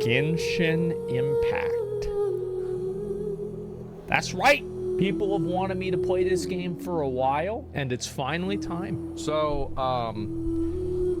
Genshin Impact. That's right. People have wanted me to play this game for a while, and it's finally time. So,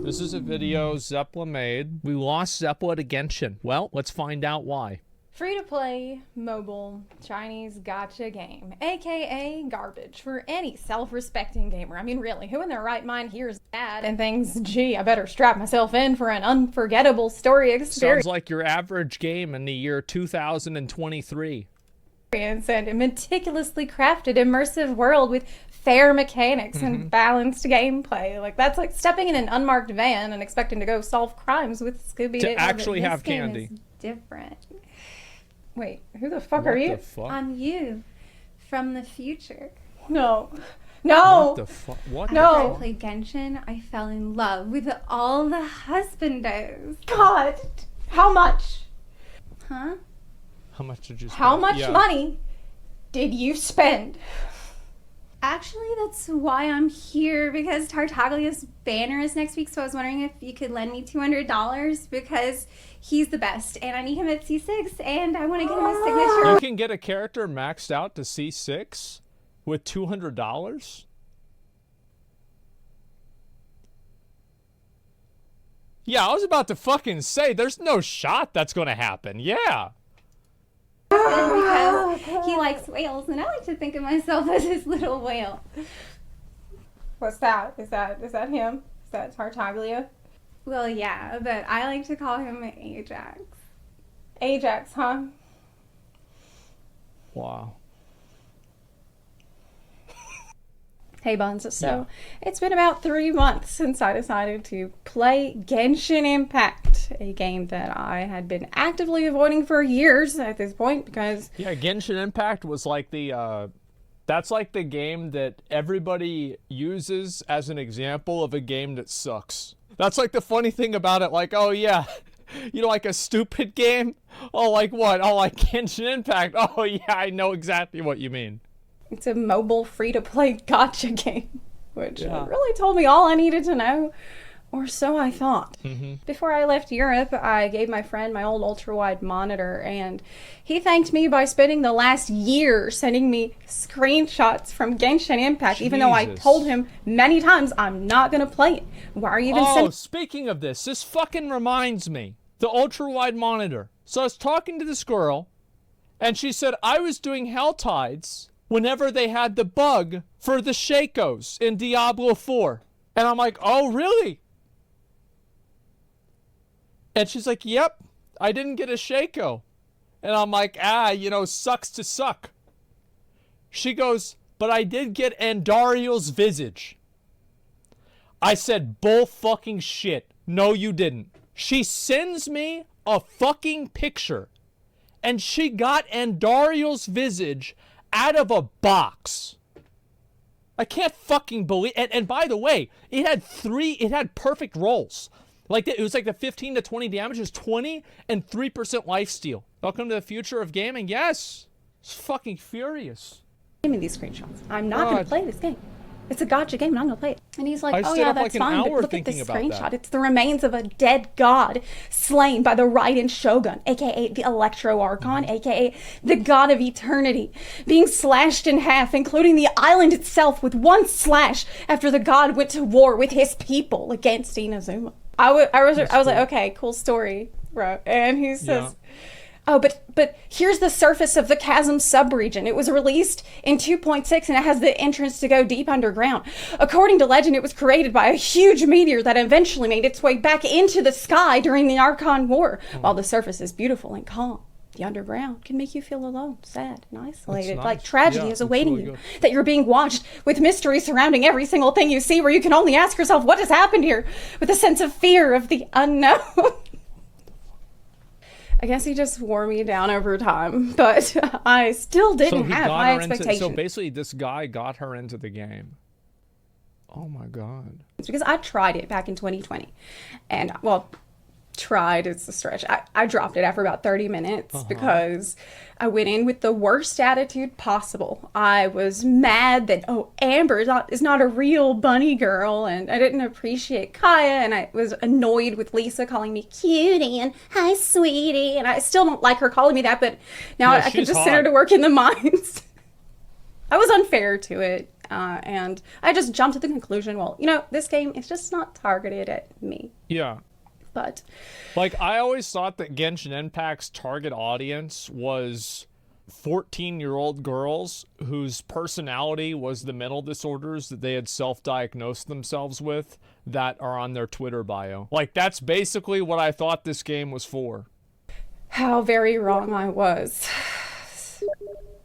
this is a video Zeppla made. We lost Zeppla to Genshin. Well, let's find out why. Free-to-play, mobile, Chinese gacha game, aka garbage for any self-respecting gamer. I mean, really, who in their right mind hears that and thinks, gee, I better strap myself in for an unforgettable story experience? Sounds like your average game in the year 2023. And a meticulously crafted immersive world with fair mechanics and balanced gameplay. Like, that's like stepping in an unmarked van and expecting to go solve crimes with Scooby-Doo. To actually have candy. Is different. Wait, who the fuck are you? What the fuck? I'm you from the future. No. No. What the fuck? What? No. After I played Genshin, I fell in love with all the husbandos. God. How much? Huh? How much did you spend? How much money did you spend? Actually, that's why I'm here, because Tartaglia's banner is next week, so I was wondering if you could lend me $200 because he's the best, and I need him at C6, and I want to get him a signature. You can get a character maxed out to C6 with $200? Yeah, I was about to fucking say, there's no shot that's gonna happen. Yeah. Because he likes whales, and I like to think of myself as his little whale. What's that? Is that him? Is that Tartaglia? Well, yeah, but I like to call him Ajax. Ajax, huh? Wow. Hey Buns, so it's been about 3 months since I decided to play Genshin Impact, a game that I had been actively avoiding for years at this point because... Yeah, Genshin Impact was like the, that's like the game that everybody uses as an example of a game that sucks. That's like the funny thing about it, like, oh yeah, you know, like a stupid game? Oh, like what? Oh, like Genshin Impact. Oh yeah, I know exactly what you mean. It's a mobile free-to-play gacha game, which really told me all I needed to know, or so I thought. Before I left Europe, I gave my friend my old ultra-wide monitor, and he thanked me by spending the last year sending me screenshots from Genshin Impact, even though I told him many times I'm not going to play it. Why are you even sending... Oh, speaking of this fucking reminds me. The ultra-wide monitor. So I was talking to this girl, and she said I was doing Hell Tides whenever they had the bug for the Shakos in Diablo 4. And I'm like, oh, really? And she's like, yep, I didn't get a Shako. And I'm like, you know, sucks to suck. She goes, but I did get Andariel's visage. I said, bull fucking shit. No, you didn't. She sends me a fucking picture. And she got Andariel's visage out of a box. I can't fucking believe and by the way, it had perfect rolls. Like it was like the 15 to 20 damage is 20 and 3% lifesteal. Welcome to the future of gaming. Yes. It's fucking furious. Give me these screenshots. I'm not going to play this game. It's a gacha game and I'm going to play it. And he's like, I oh stayed yeah, up that's like an fine, but hour look at this thinking about screenshot. that. It's the remains of a dead god slain by the Raiden Shogun, aka the Electro Archon, aka the god of eternity, being slashed in half, including the island itself with one slash after the god went to war with his people against Inazuma. I was like, okay, cool story, bro. And he says... Oh, but here's the surface of the chasm subregion. It was released in 2.6 and it has the entrance to go deep underground. According to legend, it was created by a huge meteor that eventually made its way back into the sky during the Archon War. While the surface is beautiful and calm, the underground can make you feel alone, sad, and isolated. Nice. Like tragedy is awaiting really you. good. That you're being watched with mystery surrounding every single thing you see, where you can only ask yourself, what has happened here? With a sense of fear of the unknown. I guess he just wore me down over time, but I still didn't have high expectations. So basically this guy got her into the game. Oh my God. It's because I tried it back in 2020. And, well, tried. It's a stretch. I dropped it after about 30 minutes because I went in with the worst attitude possible. I was mad that, Amber is not a real bunny girl, and I didn't appreciate Kaya, and I was annoyed with Lisa calling me cutie and hi, sweetie, and I still don't like her calling me that, but now I could just send her to work in the mines. I was unfair to it, and I just jumped to the conclusion, well, this game is just not targeted at me. Yeah. But like, I always thought that Genshin Impact's target audience was 14-year-old girls whose personality was the mental disorders that they had self-diagnosed themselves with that are on their Twitter bio. Like, that's basically what I thought this game was for. How very wrong I was.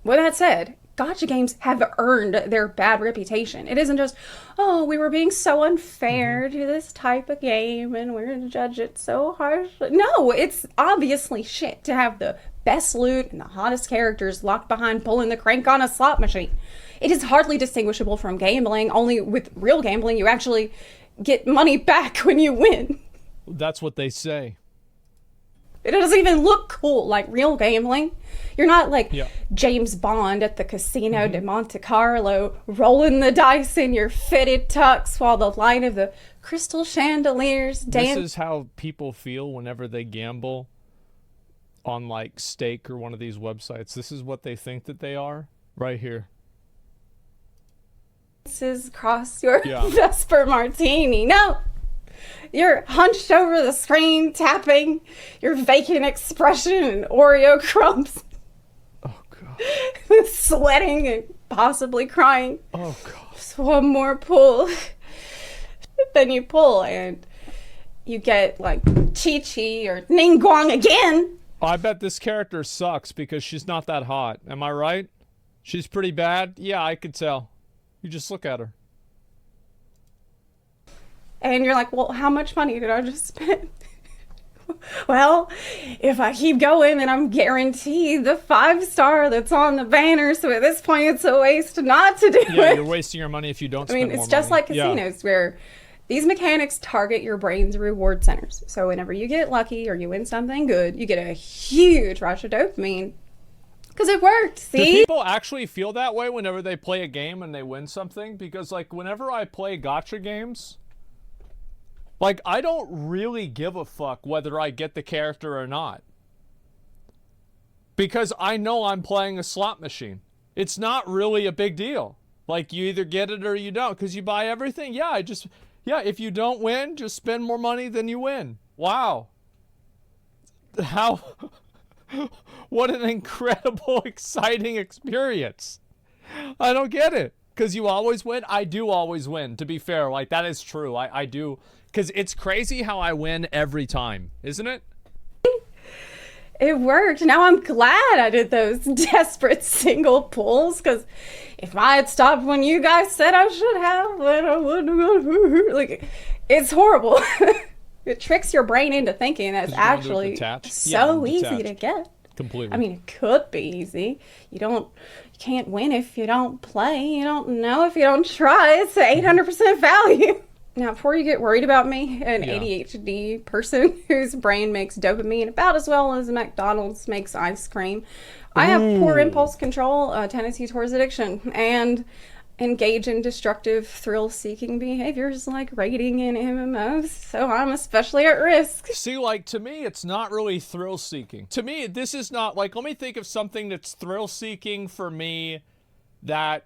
With that said, gacha games have earned their bad reputation. It isn't just, we were being so unfair to this type of game and we're going to judge it so harshly. No, it's obviously shit to have the best loot and the hottest characters locked behind pulling the crank on a slot machine. It is hardly distinguishable from gambling, only with real gambling you actually get money back when you win. That's what they say. It doesn't even look cool like real gambling. You're not like James Bond at the Casino de Monte Carlo rolling the dice in your fitted tux while the light of the crystal chandeliers dance. This is how people feel whenever they gamble on like Stake or one of these websites. This is what they think that they are right here. This is across your Vesper Martini. No! You're hunched over the screen, tapping your vacant expression and Oreo crumbs. Oh, God. Sweating and possibly crying. Oh, God. Just one more pull. Then you pull and you get like Chi-Chi or Ningguang again. I bet this character sucks because she's not that hot. Am I right? She's pretty bad? Yeah, I could tell. You just look at her. And you're like, well, how much money did I just spend? Well, if I keep going, then I'm guaranteed the 5-star that's on the banner. So at this point, it's a waste not to do it. Yeah, you're wasting your money if you don't spend more money. It's just like casinos where these mechanics target your brain's reward centers. So whenever you get lucky or you win something good, you get a huge rush of dopamine. Because it worked, see? Do people actually feel that way whenever they play a game and they win something? Because, like, whenever I play gacha games, like, I don't really give a fuck whether I get the character or not. Because I know I'm playing a slot machine. It's not really a big deal. Like, you either get it or you don't. Because you buy everything. If you don't win, just spend more money than you win. Wow. How... What an incredible, exciting experience. I don't get it. Because you always win? I do always win, to be fair. Like, that is true. I do... Because it's crazy how I win every time, isn't it? It worked. Now I'm glad I did those desperate single pulls, because if I had stopped when you guys said I should have, then I wouldn't have. Like, it's horrible. It tricks your brain into thinking that's actually so easy to get. Completely. I mean, it could be easy. You can't win if you don't play. You don't know if you don't try. It's 800% value. Now, before you get worried about me, an ADHD person whose brain makes dopamine about as well as McDonald's makes ice cream, I have poor impulse control, a tendency towards addiction, and engage in destructive, thrill-seeking behaviors like raiding in MMOs, so I'm especially at risk. See, like, to me, it's not really thrill-seeking. To me, this is not, like, let me think of something that's thrill-seeking for me that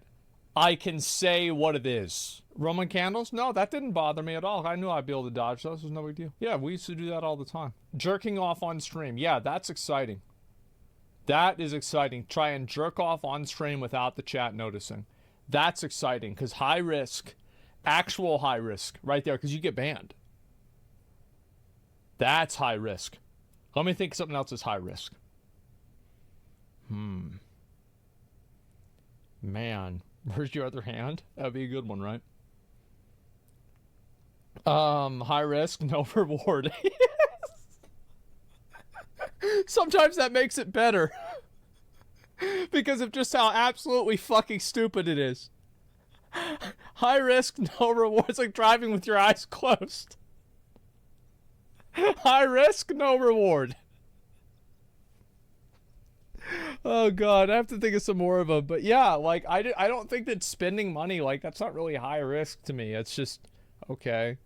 I can say what it is. Roman candles? No, that didn't bother me at all. I knew I'd be able to dodge those. It was no big deal. Yeah, we used to do that all the time. Jerking off on stream. Yeah, that's exciting. That is exciting. Try and jerk off on stream without the chat noticing. That's exciting because high risk, actual high risk right there because you get banned. That's high risk. Let me think of something else that's high risk. Man, where's your other hand? That'd be a good one, right? High risk, no reward. Sometimes that makes it better. Because of just how absolutely fucking stupid it is. High risk, no reward. It's like driving with your eyes closed. High risk, no reward. Oh God, I have to think of some more of them. But yeah, like I don't think that spending money, like that's not really high risk to me. It's just okay.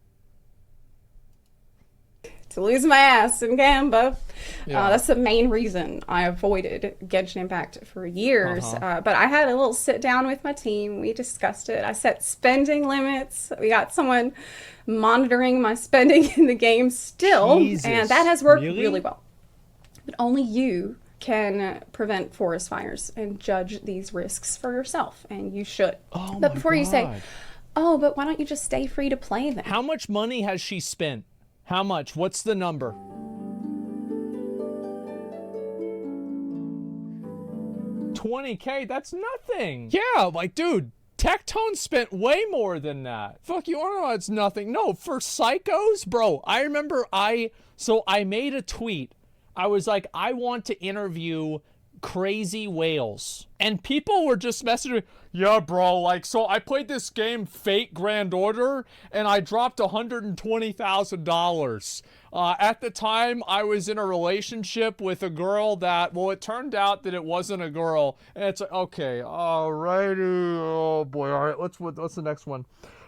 To lose my ass in Gamba. Yeah. That's the main reason I avoided Genshin Impact for years. But I had a little sit down with my team. We discussed it. I set spending limits. We got someone monitoring my spending in the game still. Jesus, and that has worked really? really well. But only you can prevent forest fires and judge these risks for yourself. And you should. Oh but my before you say, God. oh, but why don't you just stay free to play then? How much money has she spent? How much? What's the number? $20K? That's nothing. Yeah, like, dude, Tectone spent way more than that. Fuck, you wanna know it's nothing? No, for Psychos, bro, I remember I made a tweet. I was like, I want to interview crazy whales. And people were just messaging, yeah, bro, like, so I played this game, Fate Grand Order, and I dropped $120,000. At the time, I was in a relationship with a girl that, well, it turned out that it wasn't a girl. And it's like, okay, alrighty, oh boy, all right, what's the next one?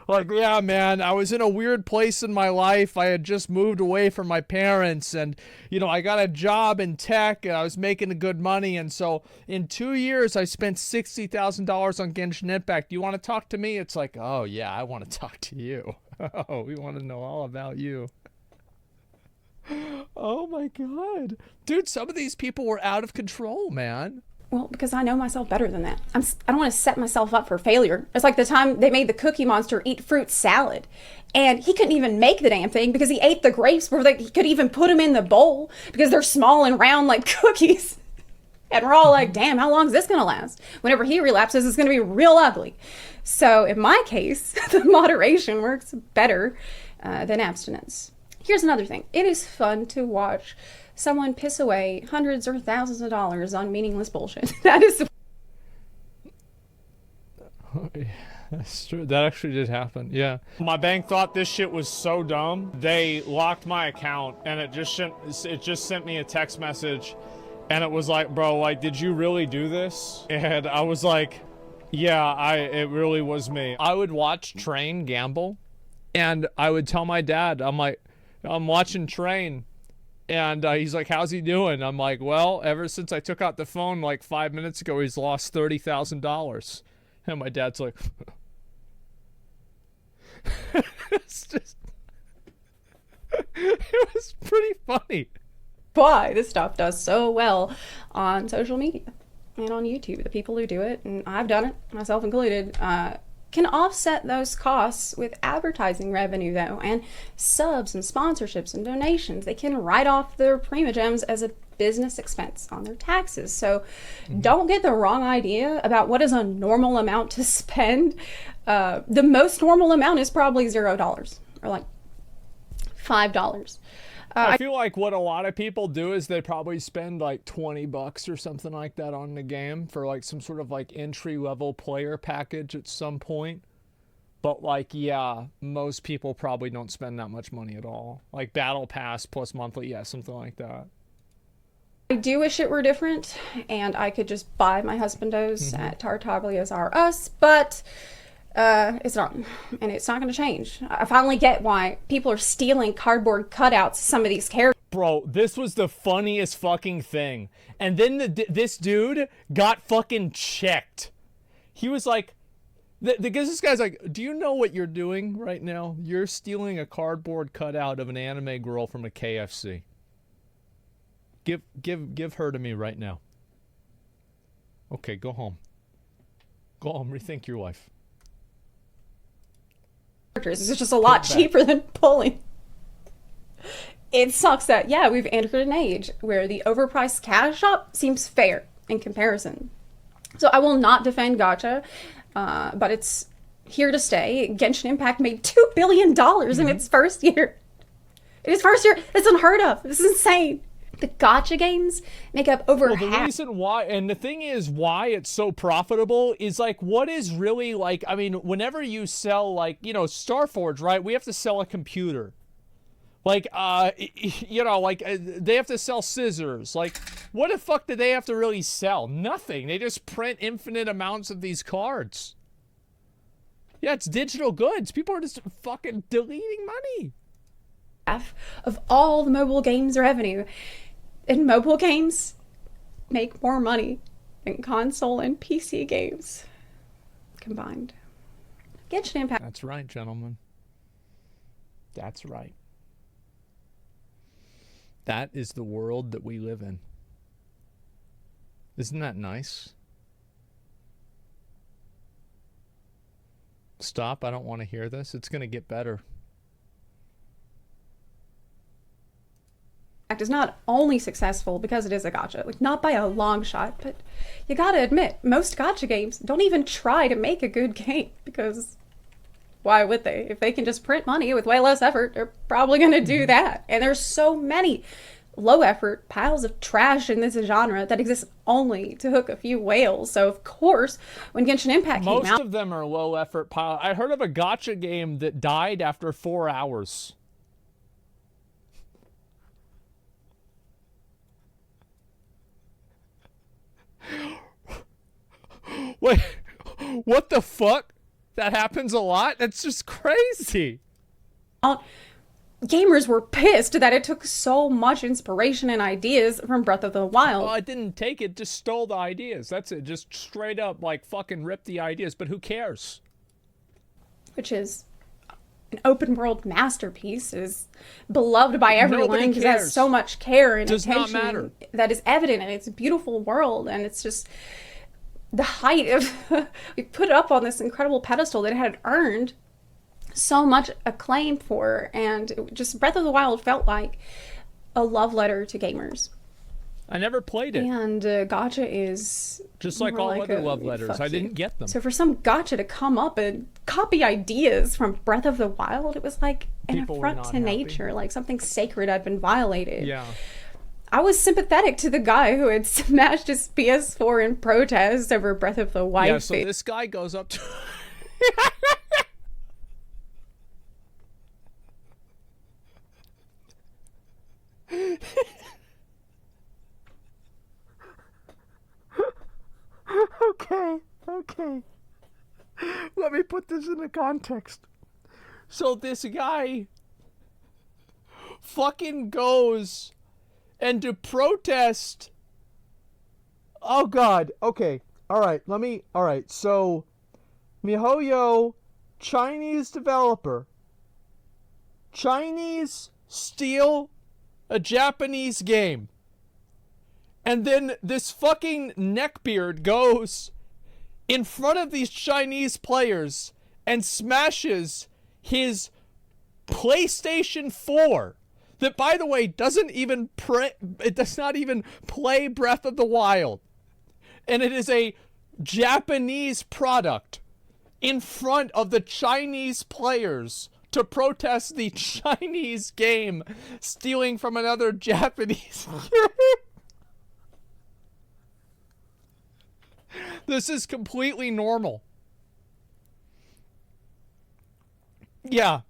Like, yeah, man, I was in a weird place in my life. I had just moved away from my parents, and, you know, I got a job in tech, and I was making good money, and so in 2 years, I spent $60,000 on Genshin Impact. Do you want to talk to me? It's like, oh, yeah, I want to talk to you. Oh, we want to know all about you. Oh, my God. Dude, some of these people were out of control, man. Well, because I know myself better than that. I don't want to set myself up for failure. It's like the time they made the Cookie Monster eat fruit salad. And he couldn't even make the damn thing because he ate the grapes before he could even put them in the bowl because they're small and round like cookies. And we're all like, damn, how long is this going to last? Whenever he relapses, it's going to be real ugly. So in my case, the moderation works better than abstinence. Here's another thing. It is fun to watch someone piss away hundreds or thousands of dollars on meaningless bullshit. That is... That's true. That actually did happen. Yeah. My bank thought this shit was so dumb. They locked my account, and it just sent me a text message, and it was like, bro, like, did you really do this? And I was like, yeah, it really was me. I would watch Train gamble, and I would tell my dad, I'm like, I'm watching Train. And he's like, how's he doing? I'm like, well, ever since I took out the phone like 5 minutes ago, he's lost $30,000. And my dad's like, it's just, it was pretty funny. Why this stuff does so well on social media and on YouTube. The people who do it, and I've done it, myself included, can offset those costs with advertising revenue, though, and subs and sponsorships and donations. They can write off their Prima Gems as a business expense on their taxes. So don't get the wrong idea about what is a normal amount to spend. The most normal amount is probably $0 or like $5. I feel like what a lot of people do is they probably spend like $20 or something like that on the game for like some sort of like entry level player package at some point. But like, yeah, most people probably don't spend that much money at all. Like Battle Pass plus monthly, yeah, something like that. I do wish it were different and I could just buy my husbandos at Tartaglia's R Us, but it's not, and it's not going to change. I finally get why people are stealing cardboard cutouts of some of these characters. Bro, this was the funniest fucking thing. And then this dude got fucking checked. He was like, because this guy's like, do you know what you're doing right now? You're stealing a cardboard cutout of an anime girl from a KFC. Give her to me right now. Okay, go home. Go home, rethink your life. It's just a lot cheaper than pulling. It sucks that, yeah, we've entered an age where the overpriced cash shop seems fair in comparison. So I will not defend gacha, but it's here to stay. Genshin Impact made $2 billion in its first year. In its first year, that's unheard of. This is insane. The gacha games make up over half. The reason why, and the thing is why it's so profitable is like, what is really like, I mean, whenever you sell like, you know, Starforge, right? We have to sell a computer. Like, you know, like they have to sell scissors. Like, what the fuck do they have to really sell? Nothing. They just print infinite amounts of these cards. Yeah, it's digital goods. People are just fucking deleting money. Of all the mobile games revenue, and mobile games make more money than console and PC games combined. Genshin Impact. That's right, gentlemen. That's right. That is the world that we live in. Isn't that nice? Stop. I don't want to hear this. It's going to get better. Is not only successful because it is a gacha, like not by a long shot, but you gotta admit, most gacha games don't even try to make a good game because why would they? If they can just print money with way less effort, they're probably gonna do that. And there's so many low effort piles of trash in this genre that exists only to hook a few whales. So of course, when Genshin Impact came out, most of them are low effort pile. I heard of a gacha game that died after 4 hours. Wait, what the fuck? That happens a lot? That's just crazy. gamers were pissed that it took so much inspiration and ideas from Breath of the Wild. Well, I didn't take it, just stole the ideas. That's it. Just straight up, like, fucking ripped the ideas. But who cares? Which is an open world masterpiece, is beloved by everyone because it has so much care and attention that is evident in its beautiful world. And it's just the height of we put it up on this incredible pedestal that it had earned so much acclaim for, and just Breath of the Wild felt like a love letter to gamers. I never played it. And gacha is just like all other love letters. I didn't get them. So for some gacha to come up and copy ideas from Breath of the Wild, it was like an affront to nature, like something sacred had been violated. Yeah. I was sympathetic to the guy who had smashed his PS4 in protest over Breath of the Wild. Yeah, so this guy goes up to... Okay. Let me put this into context. So this guy fucking goes and to protest. Oh God. Okay. All right. So MiHoYo, Chinese developer. Chinese steal a Japanese game. And then this fucking neckbeard goes in front of these Chinese players and smashes his PlayStation 4 that, by the way, doesn't even it does not even play Breath of the Wild. And it is a Japanese product in front of the Chinese players to protest the Chinese game stealing from another Japanese game. This is completely normal. Yeah.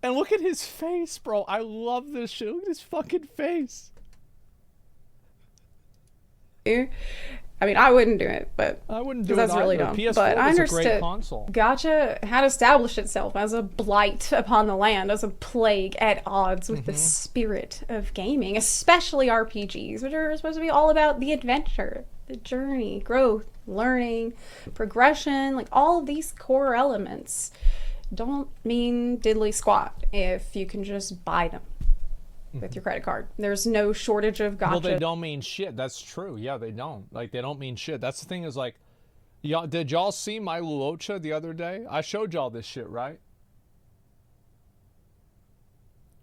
And look at his face, bro. I love this shit. Look at his fucking face. I mean, I wouldn't do it, but I wouldn't do it. That's either. really dumb. PS4 but I understood. A great console. Gacha had established itself as a blight upon the land, as a plague at odds with the spirit of gaming, especially RPGs, which are supposed to be all about the adventure, the journey, growth, learning, progression. Like, all of these core elements don't mean diddly squat if you can just buy them with your credit card. There's no shortage of gacha. Well, they don't mean shit. That's true. Yeah, they don't. Like, they don't mean shit. That's the thing is, like, did y'all see my Luocha the other day? I showed y'all this shit, right?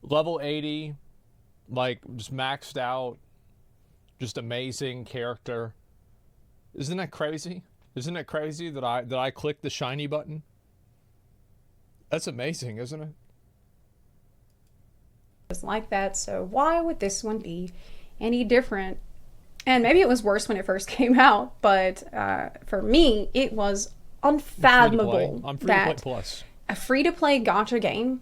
Level 80, like, just maxed out, just amazing character. Isn't that crazy? Isn't it crazy that I clicked the shiny button? That's amazing, isn't it? Like that, so why would this one be any different? And maybe it was worse when it first came out, but for me, it was unfathomable I'm free to play plus. A free-to-play gacha game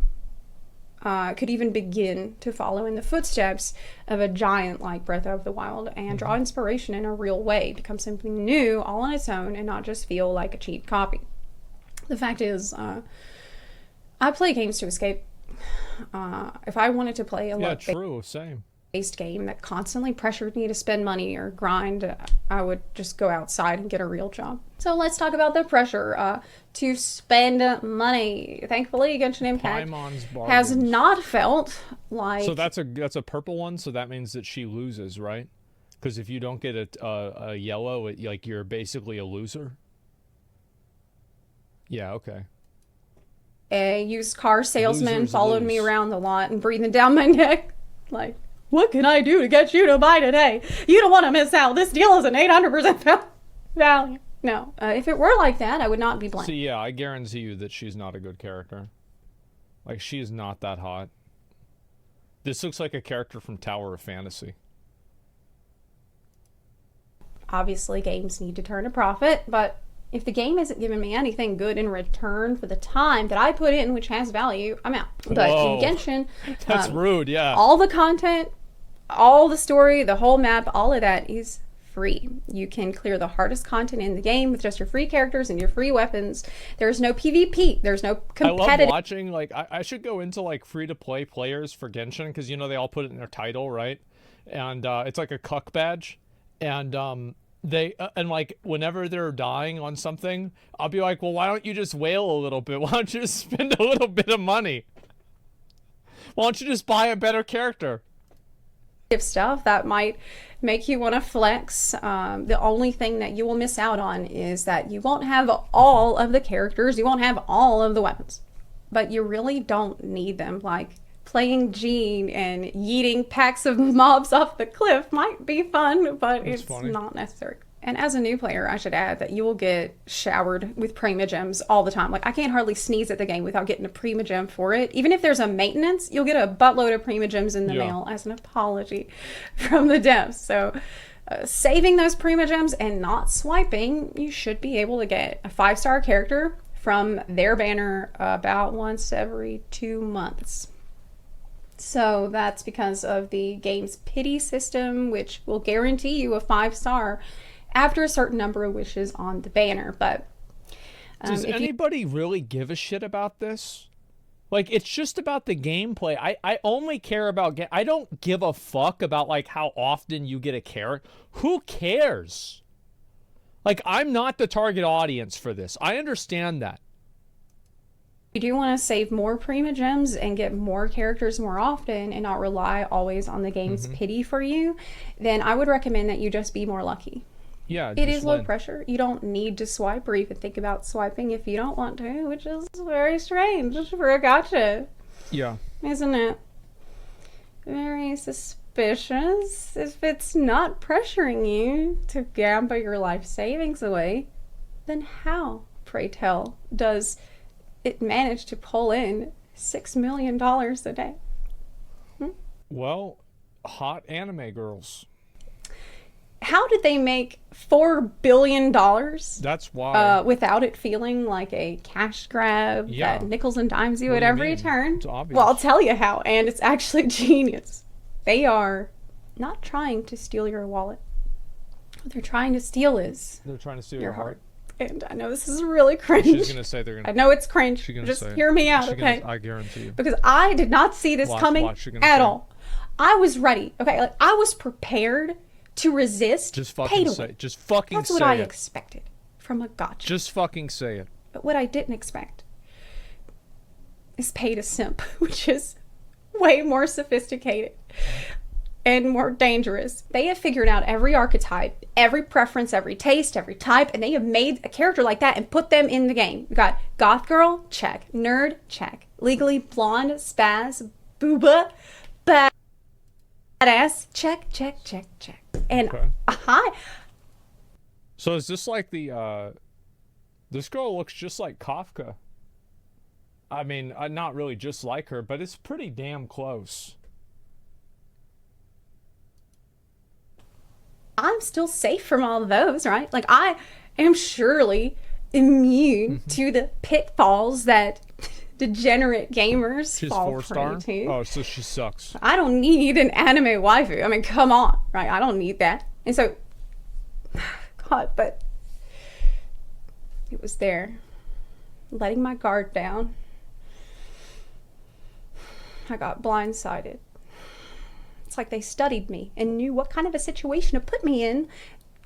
could even begin to follow in the footsteps of a giant like Breath of the Wild and draw inspiration in a real way, become something new all on its own and not just feel like a cheap copy. The fact is, I play games to escape. If I wanted to play a based game that constantly pressured me to spend money or grind, I would just go outside and get a real job. So let's talk about the pressure to spend money. Thankfully, Genshin Impact has not felt like... So that's a purple one, so that means that she loses, right? Because if you don't get a yellow, like you're basically a loser. Yeah, okay. A used car salesman followed me around the lot and breathing down my neck like, what can I do to get you to buy today? You don't want to miss out. This deal is an 800% value. No, if it were like that, I would not be blamed. See, yeah, I guarantee you that she's not a good character. Like, she is not that hot. This looks like a character from Tower of Fantasy. Obviously, games need to turn a profit, but if the game isn't giving me anything good in return for the time that I put in, which has value, I'm out. But in Genshin... That's rude, yeah. All the content, all the story, the whole map, all of that is free. You can clear the hardest content in the game with just your free characters and your free weapons. There's no PvP. There's no competitive... I love watching, like, I should go into, like, free-to-play players for Genshin, because, you know, they all put it in their title, right? And it's like a cuck badge. And, they and like whenever they're dying on something, I'll be like, well, why don't you just wail a little bit? Why don't you just spend a little bit of money? Why don't you just buy a better character? Stuff that might make you want to flex. The only thing that you will miss out on is that you won't have all of the characters, you won't have all of the weapons, but you really don't need them. Like playing Jean and yeeting packs of mobs off the cliff might be fun, but it's not necessary. And as a new player, I should add that you will get showered with Prima Gems all the time. Like, I can't hardly sneeze at the game without getting a Prima Gem for it. Even if there's a maintenance, you'll get a buttload of Prima Gems in the mail as an apology from the devs. So, saving those Prima Gems and not swiping, you should be able to get a 5-star character from their banner about once every 2 months. So that's because of the game's pity system, which will guarantee you a 5-star after a certain number of wishes on the banner. But does anybody really give a shit about this? Like, it's just about the gameplay. I only care about... I don't give a fuck about, like, how often you get a character. Who cares? Like, I'm not the target audience for this. I understand that. You do want to save more Prima Gems and get more characters more often and not rely always on the game's pity for you, then I would recommend that you just be more lucky. Yeah, it is low pressure. You don't need to swipe or even think about swiping if you don't want to, which is very strange for a gacha. Yeah. Isn't it? Very suspicious. If it's not pressuring you to gamble your life savings away, then how, pray tell, does it managed to pull in $6 million a day? Well, hot anime girls. How did they make $4 billion? That's why. Without it feeling like a cash grab that nickels and dimes you at every turn? It's obvious. Well, I'll tell you how, and it's actually genius. They are not trying to steal your wallet. What they're trying to steal is... They're trying to steal your heart. And I know this is really cringe. She's going to say they're going to... I know it's cringe. Just hear me out, okay? I guarantee you. Because I did not see this coming at all. I was ready. Okay, like I was prepared to resist. Just fucking say it. Just fucking say it. That's what I expected from a gacha. Just fucking say it. But what I didn't expect is pay to simp, which is way more sophisticated and more dangerous. They have figured out every archetype, every preference, every taste, every type, and they have made a character like that and put them in the game. You got goth girl, check. Nerd, check. Legally blonde, spaz, booba, badass, check, check, check, check. And hi. So is this like the this girl looks just like Kafka. I mean, not really just like her, but it's pretty damn close. I'm still safe from all of those, right? Like, I am surely immune to the pitfalls that degenerate gamers She's fall 4-star? prey to. Oh, so she sucks. I don't need an anime waifu. I mean, come on, right? I don't need that. And so, God, but it was there, letting my guard down. I got blindsided. It's like they studied me and knew what kind of a situation to put me in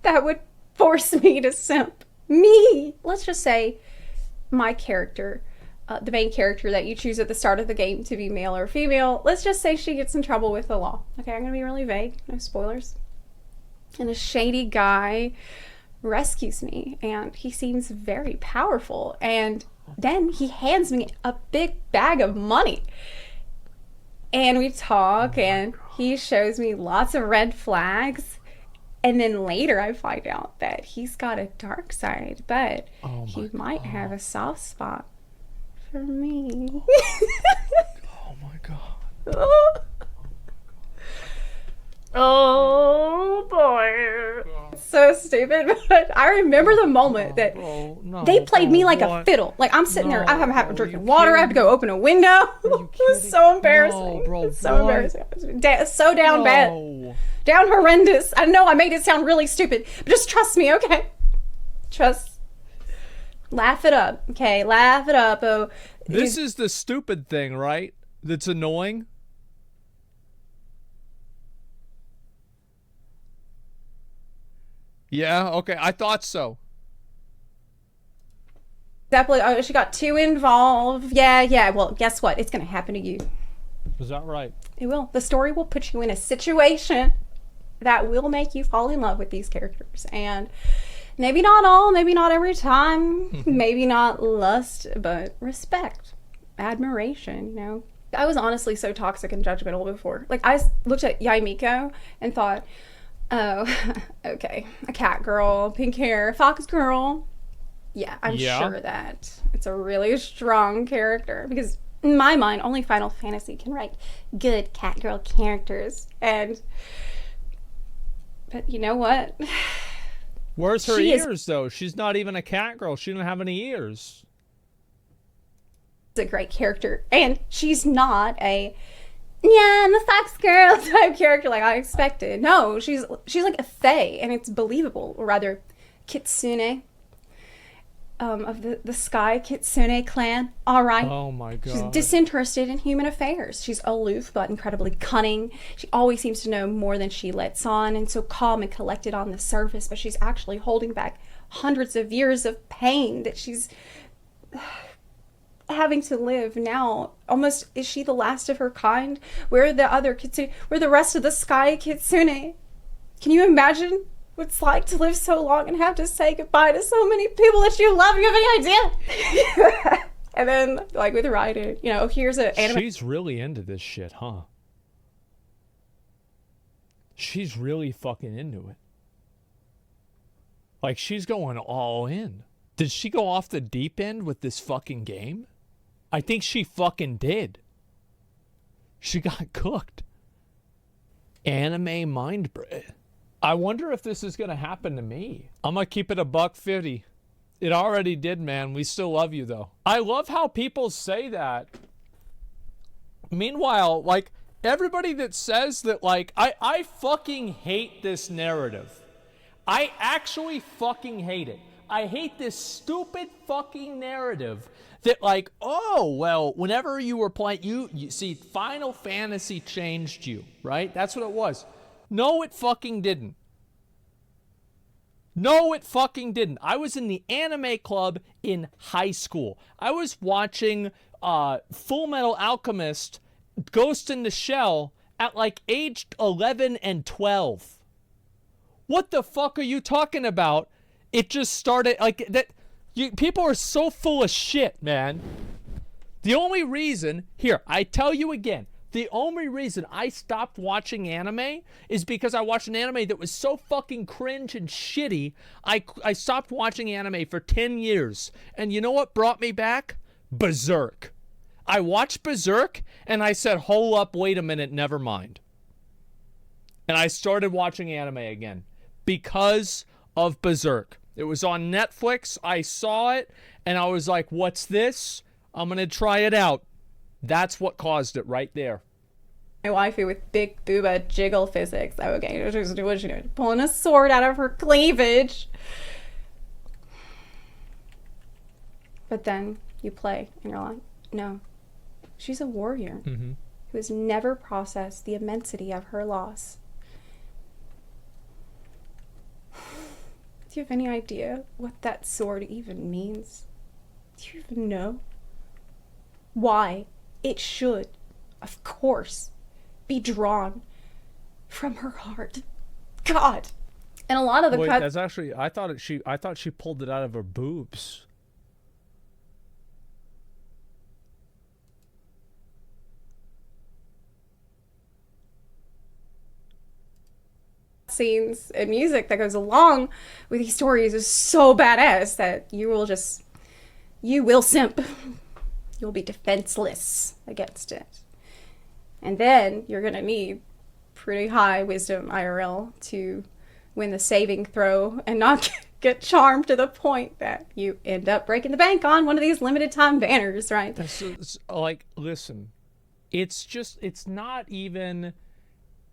that would force me to simp. Me! Let's just say my character, the main character that you choose at the start of the game to be male or female, let's just say she gets in trouble with the law. Okay, I'm gonna be really vague, no spoilers. And a shady guy rescues me, and he seems very powerful, and then he hands me a big bag of money. And we talk, and he shows me lots of red flags. And then later I find out that he's got a dark side, but he might have a soft spot for me. Oh my God. Oh boy. So stupid, but I remember the moment that they played me like a fiddle. Like I'm sitting there, I'm having drinking water, I have to go open a window. It was so embarrassing. It's so embarrassing. So down bad. Down horrendous. I know I made it sound really stupid, but just trust me, okay? Laugh it up, okay? Laugh it up. Oh, this is the stupid thing, right? That's annoying. Yeah, okay, I thought so. Definitely, oh, she got too involved. Yeah, well, guess what? It's gonna happen to you. Is that right? It will. The story will put you in a situation that will make you fall in love with these characters. And maybe not all, maybe not every time, maybe not lust, but respect, admiration, you know. I was honestly so toxic and judgmental before. Like, I looked at Yaimiko and thought, oh, okay, a cat girl, pink hair, fox girl. Yeah, I'm sure that it's a really strong character, because in my mind, only Final Fantasy can write good cat girl characters. But you know what? Where's her ears, though? She's not even a cat girl. She doesn't have any ears. A great character, and she's not a I'm a fox girl type character like I expected. No, she's like a fae, and it's believable, or rather kitsune of the Sky Kitsune clan. All right. Oh my God. She's disinterested in human affairs. She's aloof but incredibly cunning. She always seems to know more than she lets on, and so calm and collected on the surface, but she's actually holding back hundreds of years of pain that she's having to live now. Almost, is she the last of her kind? Where are the other kitsune? Where are the rest of the Sky Kitsune? Can you imagine what it's like to live so long and have to say goodbye to so many people that you love? You have any idea? And then, like with Raiden, you know, here's an anime. She's really into this shit, huh? She's really fucking into it. Like, she's going all in. Did she go off the deep end with this fucking game? I think she fucking did. She got cooked. Anime mind bread. I wonder if this is going to happen to me. I'm going to keep it $1.50. It already did, man. We still love you, though. I love how people say that. Meanwhile, like, everybody that says that, like, I fucking hate this narrative. I actually fucking hate it. I hate this stupid fucking narrative that, like, oh, well, whenever you were playing, you see, Final Fantasy changed you, right? That's what it was. No, it fucking didn't. No, it fucking didn't. I was in the anime club in high school. I was watching Full Metal Alchemist, Ghost in the Shell at like age 11 and 12. What the fuck are you talking about? It just started like that. People are so full of shit, man. The only reason, here, I tell you again, the only reason I stopped watching anime is because I watched an anime that was so fucking cringe and shitty. I stopped watching anime for 10 years. And you know what brought me back? Berserk. I watched Berserk and I said, hold up, wait a minute, never mind. And I started watching anime again because of Berserk. It was on Netflix. I saw it and I was like, what's this? I'm going to try it out. That's what caused it right there. My waifu with big booba jiggle physics. Okay, what's she doing? Pulling a sword out of her cleavage. But then you play and you're like, no, she's a warrior who has never processed the immensity of her loss. Do you have any idea what that sword even means? Do you even know? Why it should, of course, be drawn from her heart. God. And a lot of the Wait, that's actually I thought she pulled it out of her boobs. scenes and music that goes along with these stories is so badass that you will simp. You'll be defenseless against it. And then you're gonna need pretty high wisdom IRL to win the saving throw and not get charmed to the point that you end up breaking the bank on one of these limited time banners, right? It's like, listen, it's not even.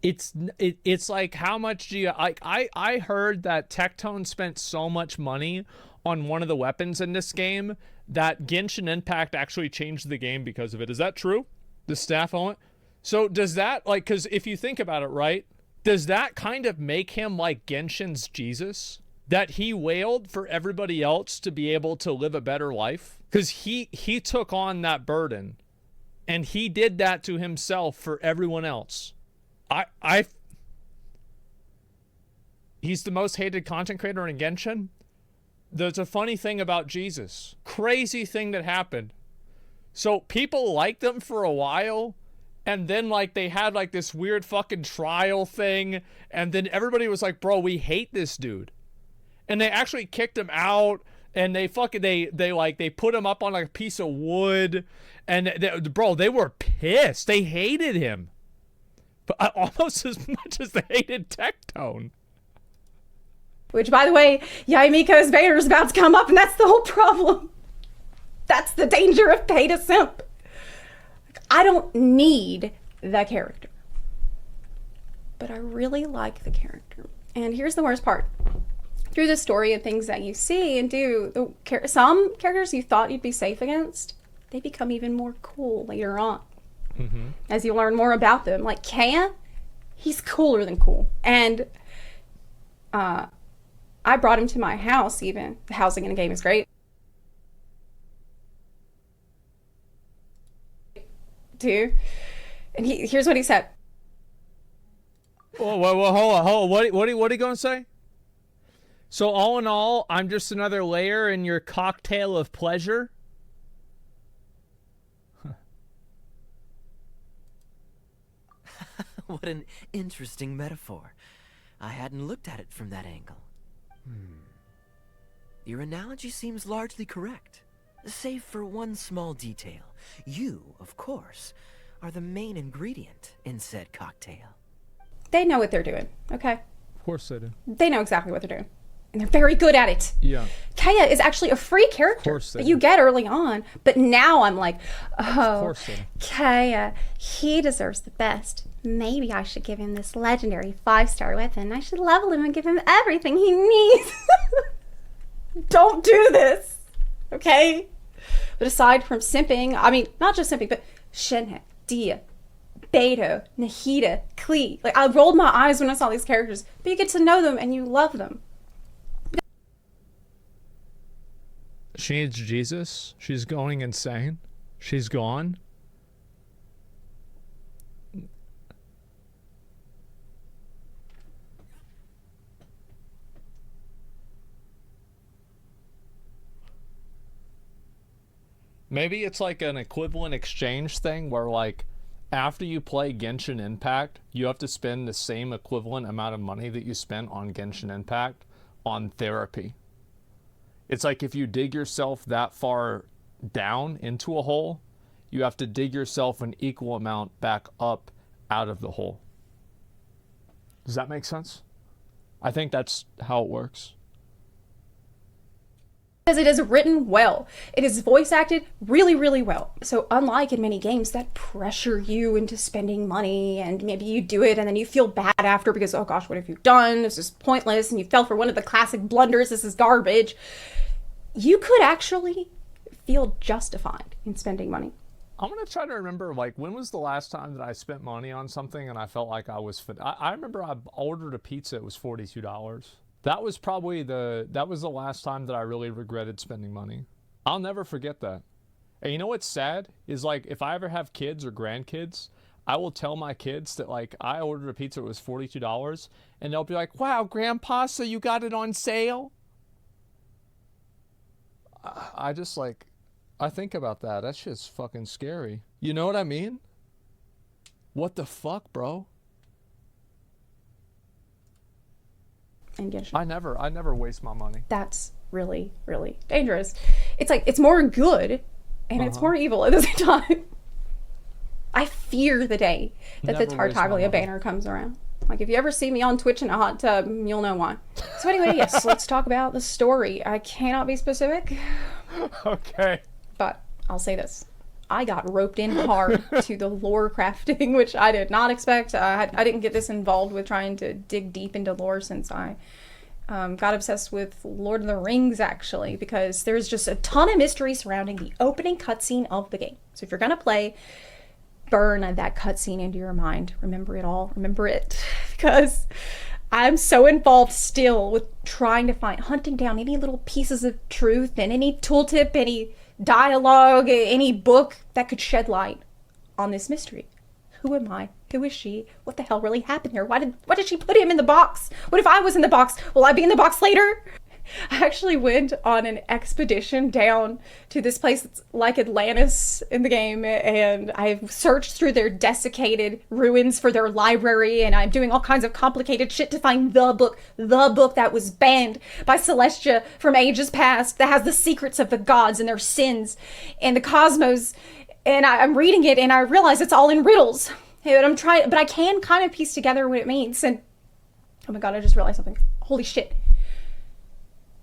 It's like, how much do you like? I heard that Tectone spent so much money on one of the weapons in this game that Genshin Impact actually changed the game because of it. Is that true? The staff on it. So does that, like, because if you think about it, right, does that kind of make him like Genshin's Jesus? That he wailed for everybody else to be able to live a better life? Because he took on that burden, and he did that to himself for everyone else. He's the most hated content creator in Genshin. There's a funny thing about Jesus. Crazy thing that happened. So people liked them for a while, and then like they had like this weird fucking trial thing, and then everybody was like, bro, we hate this dude. And they actually kicked him out, and they put him up on like a piece of wood, and they were pissed. They hated him. But almost as much as they hated Tectone. Which, by the way, Yaimiko's banner is about to come up, and that's the whole problem. That's the danger of pay to simp. I don't need the character, but I really like the character. And here's the worst part. Through the story and things that you see and do, some characters you thought you'd be safe against, they become even more cool later on. As you learn more about them. Like Kaya, he's cooler than cool. And I brought him to my house even. The housing in the game is great. Too. And here's what he said. Whoa, hold on. What are you going to say? So all in all, I'm just another layer in your cocktail of pleasure? What an interesting metaphor. I hadn't looked at it from that angle. Your analogy seems largely correct, save for one small detail. You, of course, are the main ingredient in said cocktail. They know what they're doing, okay? Of course they do. They know exactly what they're doing. And they're very good at it. Yeah. Kaya is actually a free character that you get early on. But now I'm like, oh, Kaya, he deserves the best. Maybe I should give him this legendary 5-star weapon. I should level him and give him everything he needs. Don't do this, okay? But aside from simping, I mean, not just simping, but Shenhe, Dia, Beto, Nahida, Klee. Like, I rolled my eyes when I saw these characters. But you get to know them and you love them. She needs Jesus. She's going insane. She's gone. Maybe it's like an equivalent exchange thing where, like, after you play Genshin Impact, you have to spend the same equivalent amount of money that you spent on Genshin Impact on therapy. It's like if you dig yourself that far down into a hole, you have to dig yourself an equal amount back up out of the hole. Does that make sense? I think that's how it works. because it is written well. It is voice acted really, really well. So unlike in many games that pressure you into spending money, and maybe you do it and then you feel bad after because, oh gosh, what have you done? This is pointless, and you fell for one of the classic blunders, this is garbage. You could actually feel justified in spending money. I'm going to try to remember, like, when was the last time that I spent money on something and I felt like I was fit? I remember I ordered a pizza, it was $42. That was probably the last time that I really regretted spending money. I'll never forget that. And you know what's sad? Is like, if I ever have kids or grandkids, I will tell my kids that, like, I ordered a pizza, it was $42, and they'll be like, wow, Grandpa, so you got it on sale? I just, like, I think about that. That shit's fucking scary. You know what I mean? What the fuck, bro? And Genshin. I never waste my money. That's really, really dangerous. It's like, it's more good and it's more evil at the same time. I fear the day that the Tartaglia banner comes around. Like, if you ever see me on Twitch in a hot tub, you'll know why. So anyway, yes, let's talk about the story. I cannot be specific. Okay. But I'll say this. I got roped in hard to the lore crafting, which I did not expect. I didn't get this involved with trying to dig deep into lore since I got obsessed with Lord of the Rings, actually, because there's just a ton of mystery surrounding the opening cutscene of the game. So if you're going to play, burn that cutscene into your mind. Remember it all. Remember it. Because I'm so involved still with trying to hunting down any little pieces of truth and any tooltip, any dialogue, any book that could shed light on this mystery. Who am I? Who is she? What the hell really happened here? Why did she put him in the box? What if I was in the box? Will I be in the box later? I actually went on an expedition down to this place that's like Atlantis in the game, and I've searched through their desiccated ruins for their library, and I'm doing all kinds of complicated shit to find the book that was banned by Celestia from ages past, that has the secrets of the gods and their sins and the cosmos. And I'm reading it, and I realize it's all in riddles. And but I can kind of piece together what it means. And oh my god, I just realized something. Holy shit.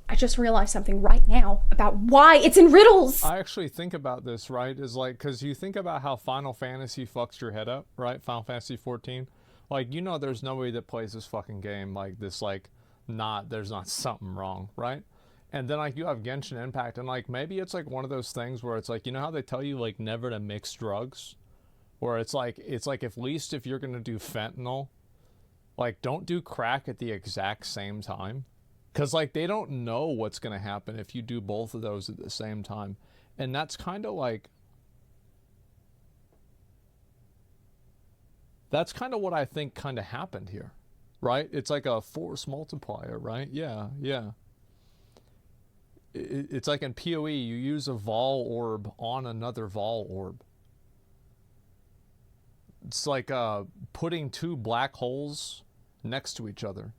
I just realized something right now about why it's in riddles. I actually think about this, right? Is like, because you think about how Final Fantasy fucks your head up, right? Final Fantasy 14. Like, you know, there's nobody that plays this fucking game like this, like, there's not something wrong, right? And then, like, you have Genshin Impact, and, like, maybe it's, like, one of those things where it's, like, you know how they tell you, like, never to mix drugs? Where it's, like, at least if you're going to do fentanyl, like, don't do crack at the exact same time. Because, like, they don't know what's going to happen if you do both of those at the same time. And that's kind of, like... That's kind of what I think kind of happened here, right? It's like a force multiplier, right? Yeah. It's like in PoE, you use a Vol orb on another Vol orb. It's like putting two black holes next to each other.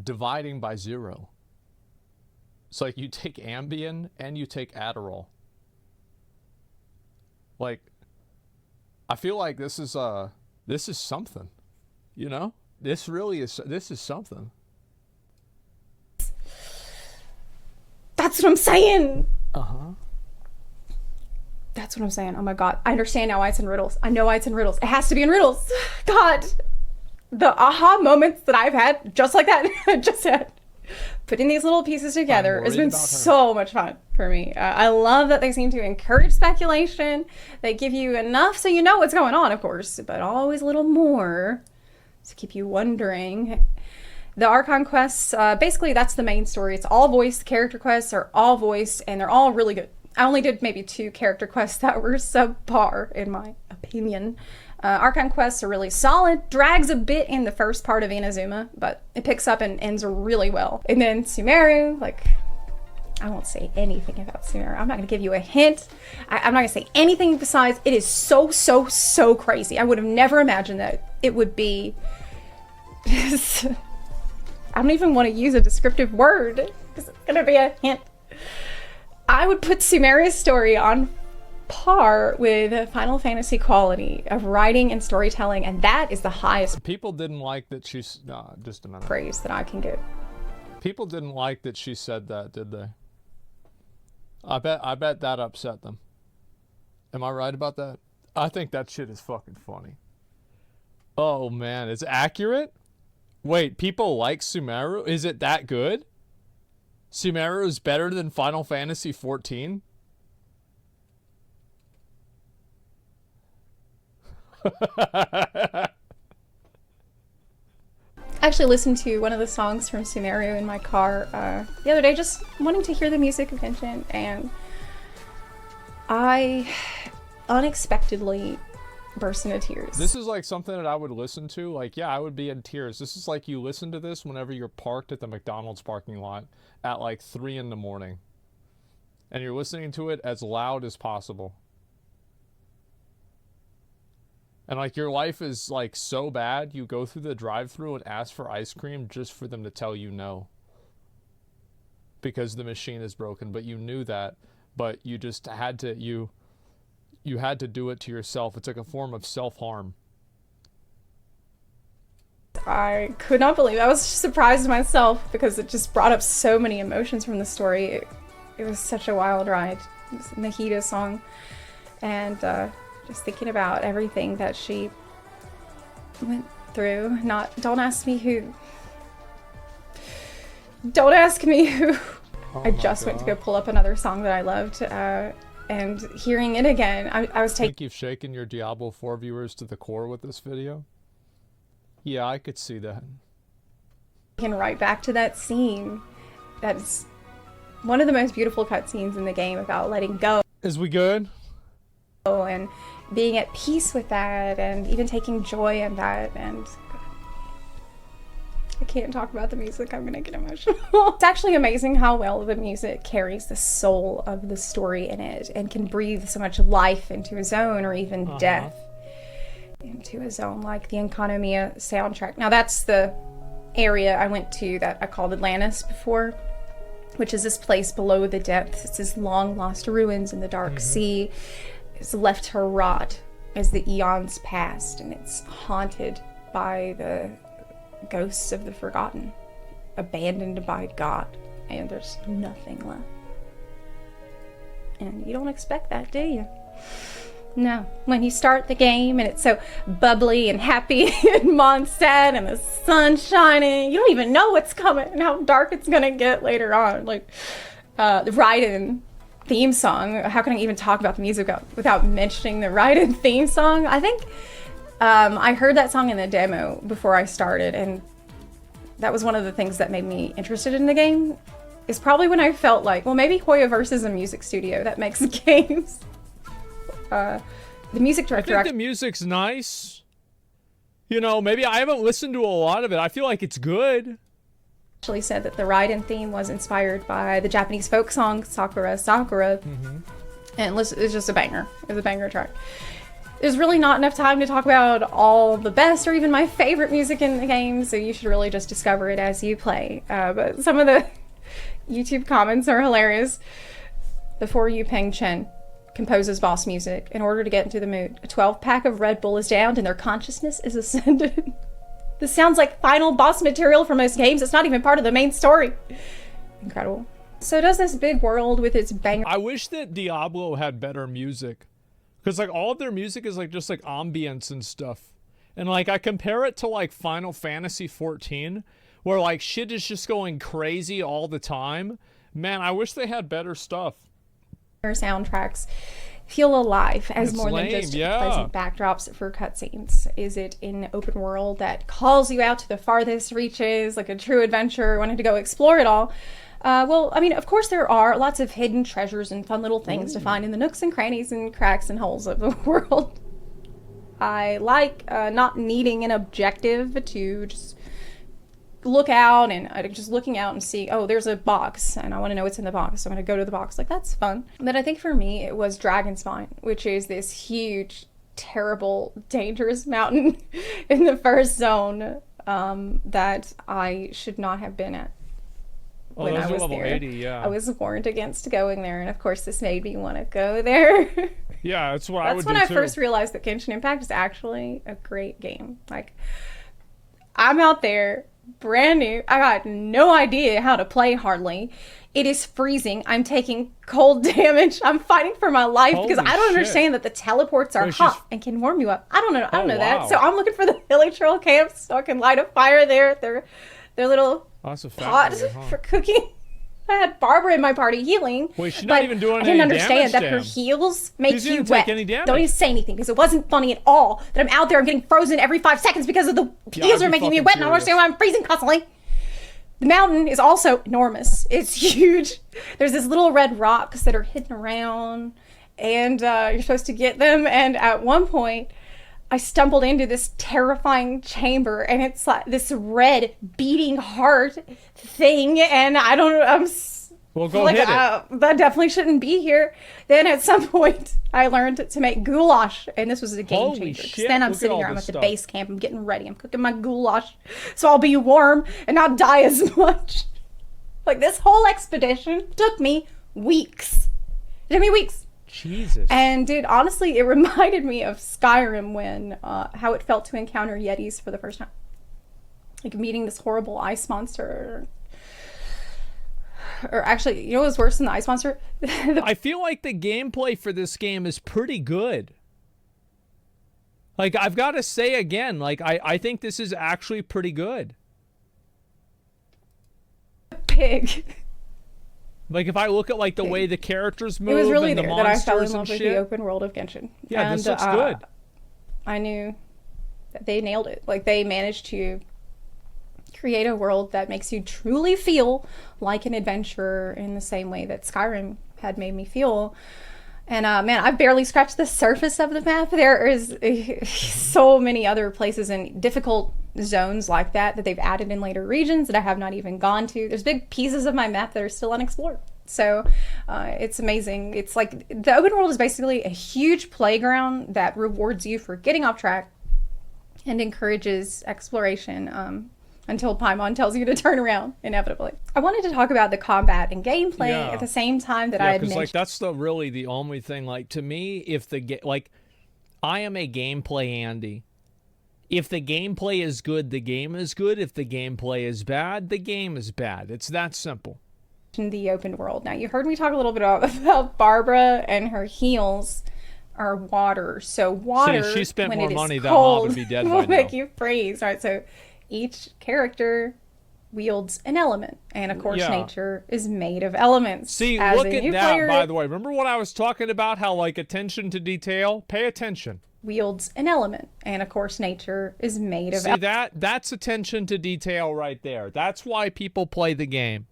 Dividing by 0. It's like you take Ambien and you take Adderall. Like, I feel like this is something, you know? This is something. That's what I'm saying. Uh-huh. That's what I'm saying. Oh my god. I understand now why it's in riddles. I know why it's in riddles. It has to be in riddles. God. The aha moments that I've had, just like that, just had, putting these little pieces together has been so much fun for me. I love that they seem to encourage speculation. They give you enough so you know what's going on, of course, but always a little more to keep you wondering. The Archon quests, basically that's the main story. It's all voiced. The character quests are all voiced, and they're all really good. I only did maybe 2 character quests that were subpar, in my opinion. Archon quests are really solid. Drags a bit in the first part of Inazuma, but it picks up and ends really well. And then Sumeru, like, I won't say anything about Sumeru. I'm not going to give you a hint. I'm not going to say anything besides it is so crazy. I would have never imagined that it would be... I don't even want to use a descriptive word because it's going to be a hint. I would put Sumeru's story on par with Final Fantasy quality of writing and storytelling, and that is the highest people didn't like that she's just a minute praise that I can give. People didn't like that she said that, did they? I bet that upset them. Am I right about that? I think that shit is fucking funny. Oh man, it's accurate? Wait, people like Sumeru? Is it that good? Sumeru is better than Final Fantasy XIV? I actually listened to one of the songs from Sumeru in my car the other day, just wanting to hear the music of Genshin, and I unexpectedly burst into tears. This is like something that I would listen to. Like, yeah, I would be in tears. This is like you listen to this whenever you're parked at the McDonald's parking lot at like 3 in the morning. And you're listening to it as loud as possible. And like your life is like so bad, you go through the drive-thru and ask for ice cream just for them to tell you no. Because the machine is broken, but you knew that, but you just had to, you had to do it to yourself. It's like a form of self-harm. I could not believe it. I was surprised myself because it just brought up so many emotions from the story. It was such a wild ride. It was Nahida's song. And just thinking about everything that she went through. Don't ask me who. Don't ask me who. Oh I just went to go pull up another song that I loved. And hearing it again, I was I think you've shaken your Diablo 4 viewers to the core with this video. Yeah, I could see that. taken right back to that scene. That's one of the most beautiful cutscenes in the game about letting go. Is we good? And being at peace with that, and even taking joy in that. And I can't talk about the music, I'm gonna get emotional. It's actually amazing how well the music carries the soul of the story in it and can breathe so much life into a zone, or even death into a zone, like the Enkanomiya soundtrack. Now that's the area I went to that I called Atlantis before, which is this place below the depths. It's this long lost ruins in the dark sea. It's left to rot as the eons passed, and it's haunted by the ghosts of the forgotten, abandoned by God, and there's nothing left. And you don't expect that, do you? No. When you start the game and it's so bubbly and happy and Mondstadt and the sun's shining, you don't even know what's coming and how dark it's gonna get later on. Like the Raiden theme song. How can I even talk about the music without mentioning the Raiden theme song? I think I heard that song in the demo before I started, and that was one of the things that made me interested in the game. Is probably when I felt like, well, maybe Hoyoverse is a music studio that makes games. The music director. I think the music's nice. You know, maybe I haven't listened to a lot of it. I feel like it's good. Actually said that the Raiden theme was inspired by the Japanese folk song Sakura Sakura. And listen, it's just a banger. It's a banger track. There's really not enough time to talk about all the best or even my favorite music in the game, so you should really just discover it as you play. But some of the YouTube comments are hilarious. Before Yu Peng Chen composes boss music in order to get into the mood, a 12-pack of Red Bull is downed and their consciousness is ascended. This sounds like final boss material for most games. It's not even part of the main story. Incredible. So does this big world with its banger. I wish that Diablo had better music. Because, like, all of their music is, like, just, like, ambience and stuff. And, like, I compare it to, like, Final Fantasy XIV, where, like, shit is just going crazy all the time. Man, I wish they had better stuff. Soundtracks feel alive as It's more lame, than just yeah. pleasant backdrops for cutscenes. Is it an open world that calls you out to the farthest reaches, like a true adventure, wanting to go explore it all? Well, I mean, of course there are lots of hidden treasures and fun little things to find in the nooks and crannies and cracks and holes of the world. I like not needing an objective to just look out, and just looking out and see, oh, there's a box and I want to know what's in the box, so I'm going to go to the box. Like, that's fun. But I think for me it was Dragonspine, which is this huge, terrible, dangerous mountain in the first zone that I should not have been at. Oh, When those I are was level there, 80, yeah. I was warned against going there, and of course this made me want to go there. Yeah, that's what I would That's do, when I too. first realized that Genshin Impact is actually a great game. Like, I'm out there brand new. I got no idea how to play hardly. It is freezing. I'm taking cold damage. I'm fighting for my life because Holy I don't shit. understand that the teleports are Wait, hot and can warm you up. I don't know. I don't know wow. that. So I'm looking for the Hilly Trail camps so I can light a fire there. Their little Oh, that's a pot factory, huh? for cooking. I had Barbara in my party healing. Wait, she's not but even doing I didn't any understand damage that to her him. heals make She you didn't wet. take any damage. Don't even say anything because it wasn't funny at all that I'm out there. I'm getting frozen every 5 seconds because of the Yeah, heals I'd are be making me fucking wet, and I don't understand why I'm freezing constantly. The mountain is also enormous. It's huge. There's these little red rocks that are hidden around, and you're supposed to get them. And at one point, I stumbled into this terrifying chamber, and it's like this red beating heart thing, and I don't know. Well, go like, hit it. that definitely shouldn't be here. Then at some point, I learned to make goulash, and this was a game Holy changer. 'Cause shit, then I'm look at sitting all here, I'm this at the stuff. base camp, I'm getting ready, I'm cooking my goulash, so I'll be warm and not die as much. Like, this whole expedition took me weeks. It took me weeks. Jesus. And dude, honestly, it reminded me of Skyrim when, how it felt to encounter Yetis for the first time. Like meeting this horrible ice monster. Or actually, you know what was worse than the ice monster? I feel like the gameplay for this game is pretty good. Like, I've got to say again, like, I think this is actually pretty good. Pig. Like, if I look at, like, the way the characters move It was really and the there that I fell in monsters and love with shit. the open world of Genshin. Yeah, and, this looks good. I knew that they nailed it. Like, they managed to create a world that makes you truly feel like an adventurer in the same way that Skyrim had made me feel. And man, I've barely scratched the surface of the map. There is so many other places and difficult zones like that they've added in later regions that I have not even gone to. There's big pieces of my map that are still unexplored. So it's amazing. It's like the open world is basically a huge playground that rewards you for getting off track and encourages exploration until Paimon tells you to turn around, inevitably. I wanted to talk about the combat and gameplay Yeah. at the same time that I Yeah, had because, mentioned. like, that's really the only thing. Like, to me, if I am a gameplay Andy. If the gameplay is good, the game is good. If the gameplay is bad, the game is bad. It's that simple. In the open world. Now, you heard me talk a little bit about Barbara and her heals are water. So water, See, if she spent when more it is money, that cold, mob would be dead will by make now. you freeze. Right. So each character wields an element, and of course, Yeah. nature is made of elements. See, As look a at new that, player, by the way. Remember what I was talking about? How, like, attention to detail? Pay attention. wields an element, and of course, nature is made of See, that's attention to detail right there. That's why people play the game.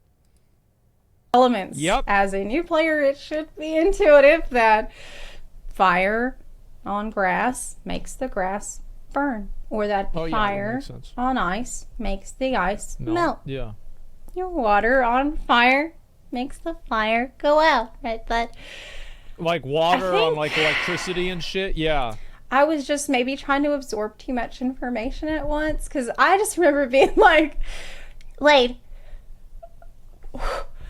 elements. Yep. As a new player, it should be intuitive that fire on grass makes the grass burn, or that Oh, yeah, that fire makes sense. on ice makes the ice No. melt. Yeah. Your water on fire makes the fire go out, right? But Like water think- on, like, electricity and shit? Yeah. I was just maybe trying to absorb too much information at once, because I just remember being like, wait,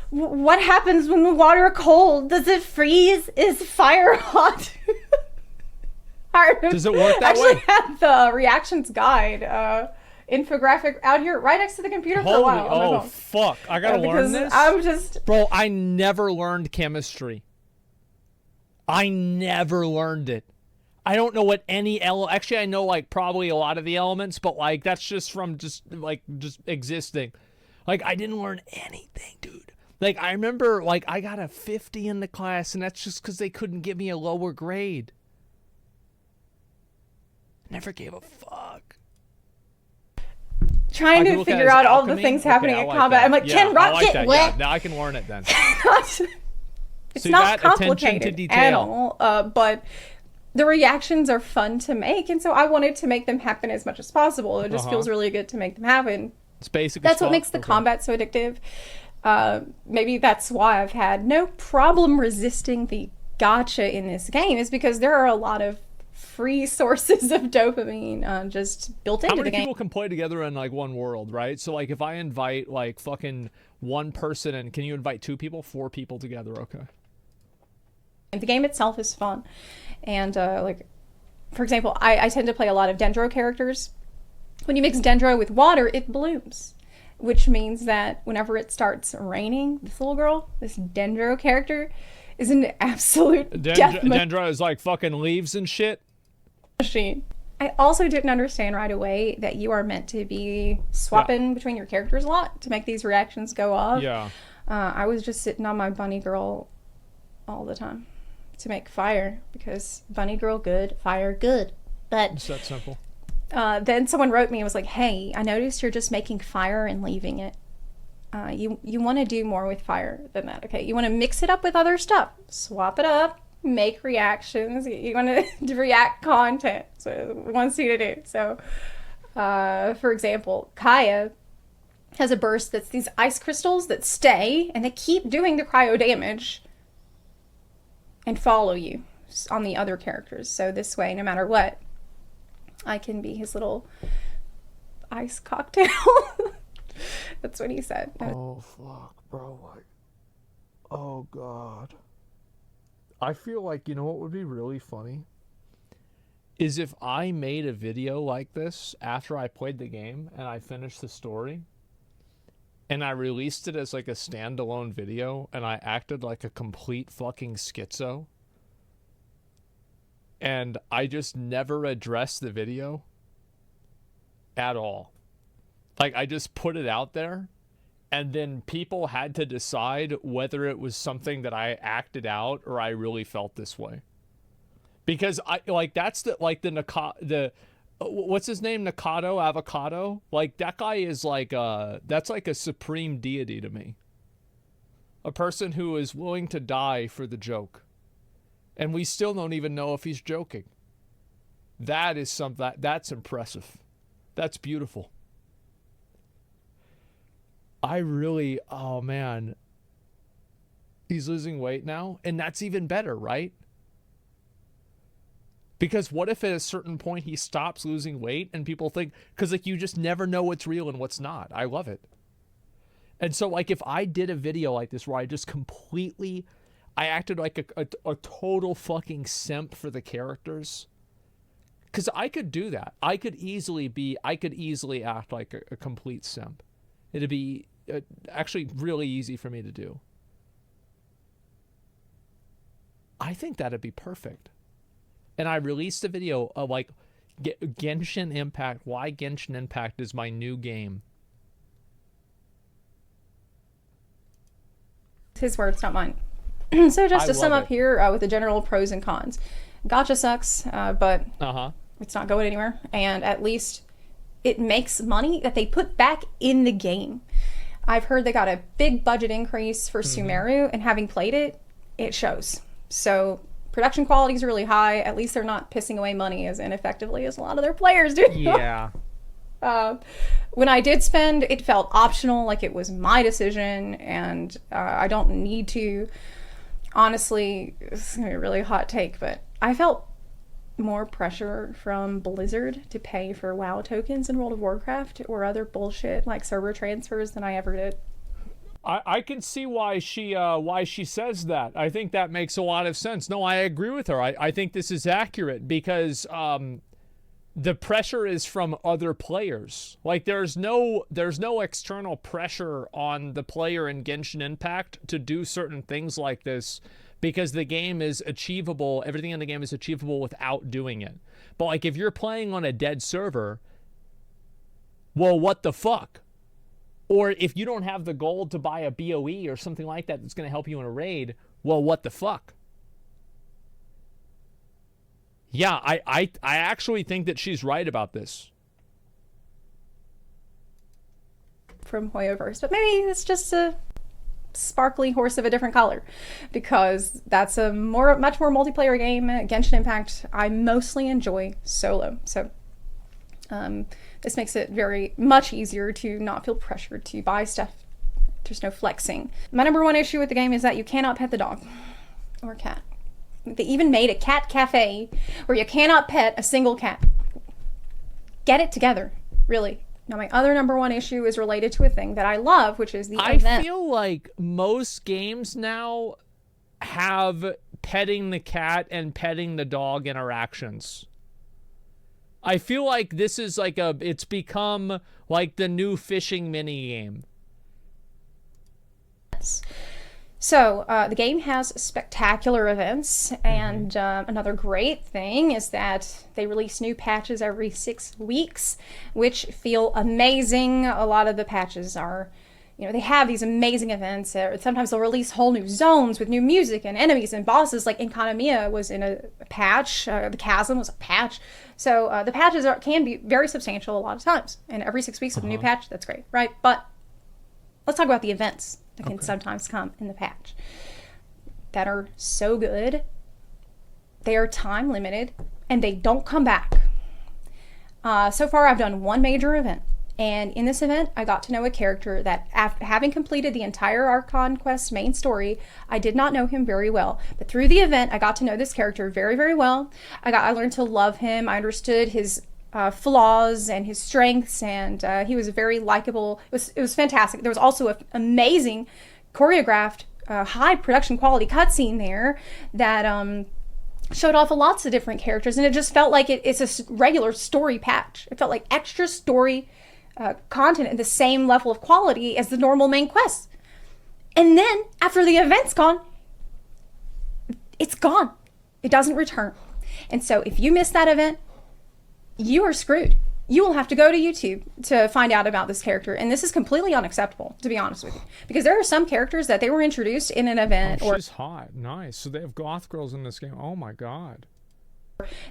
what happens when the water cold? Does it freeze? Is fire hot? Does it work that actually way? had the reactions guide infographic out here right next to the computer for a Holy, while on my oh, phone. fuck. I gotta Because learn this? I'm just Bro, I never learned chemistry. I never learned it. I don't know what any actually I know, like, probably a lot of the elements, but, like, that's just from just existing. Like, I didn't learn anything, dude. Like, I remember, like, I got a 50 in the class, and that's just because they couldn't give me a lower grade. Never gave a fuck. trying I to can look at it figure as out all the alchemy? things Okay, happening I in like combat. that. I'm like, Yeah, can I rock like get that. wet? Yeah, now I can learn it then. It's See, not that attention to complicated detail. at all, but the reactions are fun to make, and so I wanted to make them happen as much as possible. It just Uh-huh. feels really good to make them happen. It's basic. That's what makes the combat so addictive. Maybe that's why I've had no problem resisting the gacha in this game, is because there are a lot of free sources of dopamine just built How into many the game. people can play together in, like, one world, right? So, like, if I invite, like, fucking one person, and can you invite 2 people, 4 people together? Okay. The game itself is fun, and like, for example, I tend to play a lot of Dendro characters, When you mix Dendro with water, it blooms, which means that whenever it starts raining, this little girl, this Dendro character, is an absolute death Dendro is like fucking leaves and shit. Machine. I also didn't understand right away that you are meant to be swapping between your characters a lot to make these reactions go off. Yeah. I was just sitting on my bunny girl all the time to make fire because bunny girl good, fire good. But It's that simple. then someone wrote me and was like, hey, I noticed you're just making fire and leaving it. You want to do more with fire than that, okay? You want to mix it up with other stuff. Swap it up, make reactions. You want to react content. So it wants you to do. So, for example, Kaya has a burst that's these ice crystals that stay and they keep doing the cryo damage and follow you on the other characters. So this way, no matter what, I can be his little ice cocktail. That's what he said. Oh, fuck, bro. Oh, God. I feel like, you know what would be really funny? Is if I made a video like this after I played the game and I finished the story and I released it as like a standalone video and I acted like a complete fucking schizo and I just never addressed the video at all. Like, I just put it out there and then people had to decide whether it was something that I acted out or I really felt this way. Because I like that's the what's his name, Nakado Avocado, like that guy is like that's like a supreme deity to me, a person who is willing to die for the joke, and we still don't even know if he's joking. That is something that's impressive, that's beautiful. I really, oh man, he's losing weight now, and that's even better, right? Because what if at a certain point he stops losing weight and people think, because like you just never know what's real and what's not. I love it. And so like if I did a video like this where I just completely, I acted like a total fucking simp for the characters, because I could do that. I could easily act like a complete simp. It'd be actually really easy for me to do. I think that'd be perfect. And I released a video of like Genshin Impact, why Genshin Impact is my new game. His words, not mine. So just to sum up here with the general pros and cons. Gacha sucks, but it's not going anywhere. And at least it makes money that they put back in the game. I've heard they got a big budget increase for Sumeru, and having played it, it shows. So production quality is really high. At least they're not pissing away money as ineffectively as a lot of their players do. Yeah. When I did spend, it felt optional, like it was my decision, and I don't need to. Honestly, it's gonna be a really hot take, but I felt more pressure from Blizzard to pay for WoW tokens in World of Warcraft or other bullshit like server transfers than I ever did. I can see why she says that. I think that makes a lot of sense. No, I agree with her. I think this is accurate because the pressure is from other players. Like there's no external pressure on the player in Genshin Impact to do certain things like this because the game is achievable. Everything in the game is achievable without doing it. But like if you're playing on a dead server, well, what the fuck? Or if you don't have the gold to buy a BOE or something like that that's going to help you in a raid, well, what the fuck? Yeah, I actually think that she's right about this. From Hoyoverse, but maybe it's just a sparkly horse of a different color, because that's a much more multiplayer game. Genshin Impact, I mostly enjoy solo, so this makes it very much easier to not feel pressured to buy stuff. There's no flexing. My number one issue with the game is that you cannot pet the dog or cat. They even made a cat cafe where you cannot pet a single cat. Get it together, really. Now, my other number one issue is related to a thing that I love, which is the event. I feel like most games now have petting the cat and petting the dog interactions. I feel like this is like it's become like the new fishing mini game. So, the game has spectacular events, and another great thing is that they release new patches every 6 weeks, which feel amazing. A lot of the patches are, they have these amazing events. Sometimes they'll release whole new zones with new music and enemies and bosses, like Economia was in a patch, the Chasm was a patch. So, the patches can be very substantial a lot of times, and every 6 weeks with a new patch, that's great, right? But let's talk about the events that can sometimes come in the patch that are so good. They are time limited and they don't come back. So far I've done one major event, and in this event I got to know a character that, after having completed the entire Archon Quest main story, I did not know him very well, but through the event I got to know this character very, very well. I learned to love him. I understood his flaws and his strengths, and he was very likable. It was fantastic. There was also an amazing choreographed, high production quality cutscene there that showed off lots of different characters, and it just felt like it's a regular story patch. It felt like extra story content at the same level of quality as the normal main quests. And then after the event's gone, it's gone. It doesn't return. And so if you miss that event, you are screwed. You will have to go to YouTube to find out about this character. And this is completely unacceptable, to be honest with you. Because there are some characters that they were introduced in an event. She's hot. Nice. So they have goth girls in this game. Oh my God.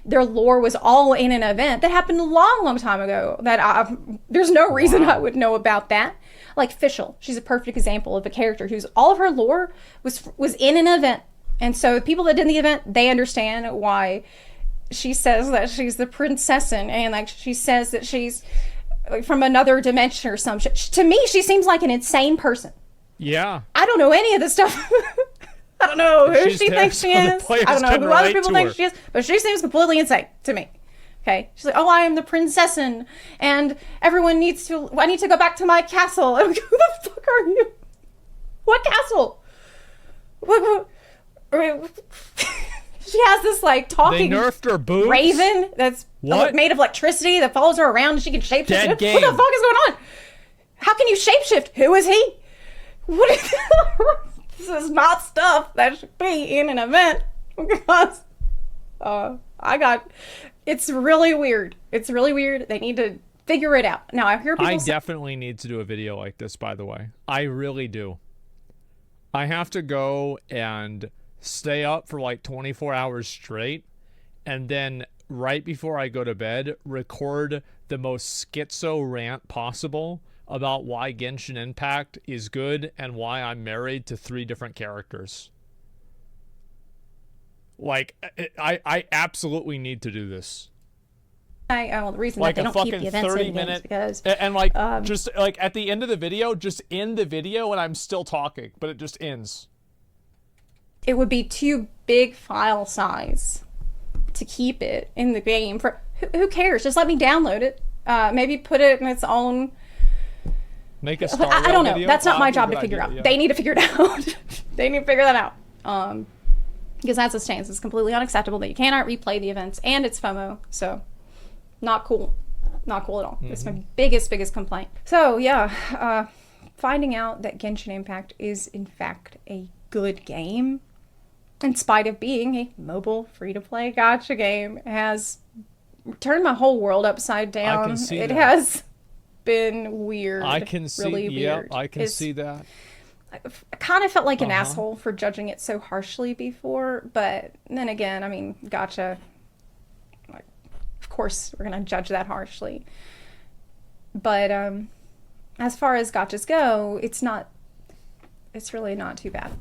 Their lore was all in an event that happened a long, long time ago. That there's no reason I would know about that. Like Fischl. She's a perfect example of a character whose all of her lore was in an event. And so people that did the event, they understand why she says that she's the princessin, and like she says that she's from another dimension or some shit. To me, she seems like an insane person. Yeah. I don't know any of this stuff. I don't know who she thinks she is. I don't know who other people think she is, but she seems completely insane to me. Okay. She's like, oh, I am the princessin, and everyone needs to, I need to go back to my castle. I'm like, who the fuck are you? What castle? What? She has this like talking they nerfed her boobs? Raven that's made of electricity that follows her around, and she can shapeshift. Dead game. What the fuck is going on? How can you shapeshift? Who is he? What is this? Is not stuff that should be in an event, because it's really weird. It's really weird. They need to figure it out. Now I hear people definitely need to do a video like this, by the way. I really do. I have to go and stay up for like 24 hours straight, and then right before I go to bed, record the most schizo rant possible about why Genshin Impact is good and why I'm married to 3 different characters. Like, I absolutely need to do this. The reason like that they a don't keep fucking the events 30 in minute games because and like just like at the end of the video, just end the video and I'm still talking, but it just ends. It would be too big file size to keep it in the game. For who cares? Just let me download it. Maybe put it in its own. Make a Star I don't know. video? That's not my job to Good figure idea, out. yeah. They need to figure it out. They need to figure that out. Because that's a stance. It's completely unacceptable that you cannot replay the events, and it's FOMO. So, not cool. Not cool at all. That's my biggest complaint. So yeah, finding out that Genshin Impact is in fact a good game, in spite of being a mobile free-to-play gacha game, has turned my whole world upside down. I can see it that. has been weird. I can see. Really weird. Yeah, I can see that. I kind of felt like an asshole for judging it so harshly before, but then again, I mean, gacha. Like, of course, we're gonna judge that harshly. But as far as gachas go, it's really not too bad.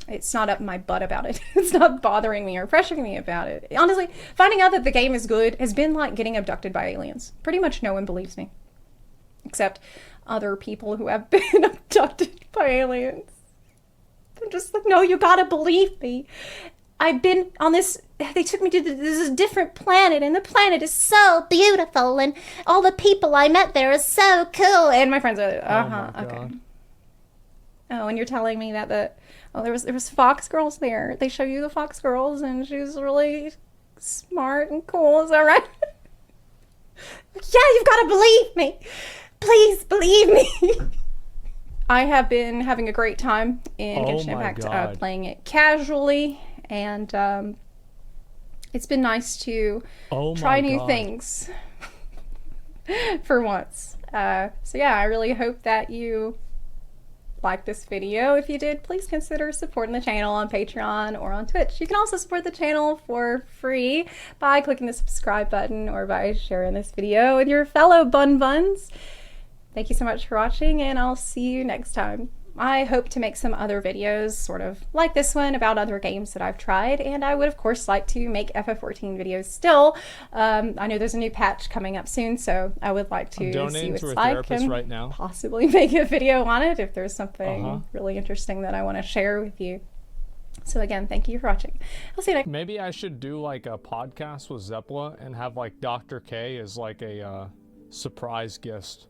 It's not up my butt about it. It's not bothering me or pressuring me about it. Honestly, finding out that the game is good has been like getting abducted by aliens. Pretty much no one believes me. Except other people who have been abducted by aliens. I'm just like, no, you gotta believe me. I've been on this, they took me to this different planet, and the planet is so beautiful, and all the people I met there is so cool. And my friends are like, okay. Oh, and you're telling me that there was Fox girls there. They show you the Fox girls, and she's really smart and cool. Is that right? Yeah, you've got to believe me. Please believe me. I have been having a great time in Oh Genshin my Impact, God. playing it casually, and it's been nice to Oh try my new God. things for once. So yeah, I really hope that you like this video. If you did, please consider supporting the channel on Patreon or on Twitch. You can also support the channel for free by clicking the subscribe button or by sharing this video with your fellow bun buns. Thank you so much for watching, and I'll see you next time. I hope to make some other videos sort of like this one about other games that I've tried, and I would of course like to make FF14 videos still. I know there's a new patch coming up soon, so I would like to see donating what to it's a like therapist and right now. possibly make a video on it if there's something really interesting that I want to share with you. So again, thank you for watching. I'll see you next. Maybe I should do like a podcast with Zeppla and have like Dr. K as like a surprise guest.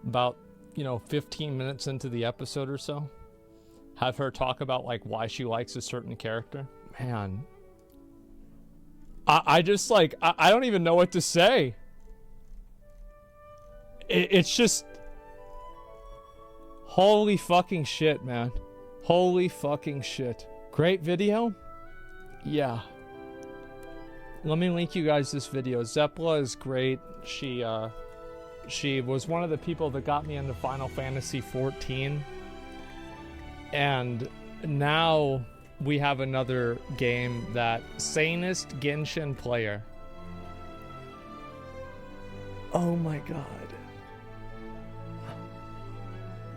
About, 15 minutes into the episode or so. Have her talk about like why she likes a certain character. Man. I just like, I don't even know what to say. It's just... Holy fucking shit, man. Holy fucking shit. Great video? Yeah. Let me link you guys this video. Zeppla is great. She was one of the people that got me into Final Fantasy XIV. And now we have another game that sanest Genshin player. Oh my god.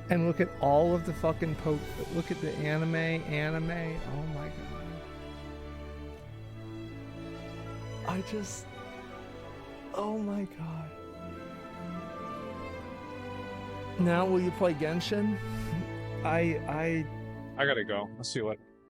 And look at all of the fucking look at the anime. Oh my god. Oh my god. Now will you play Genshin? I gotta go. I'll see you later.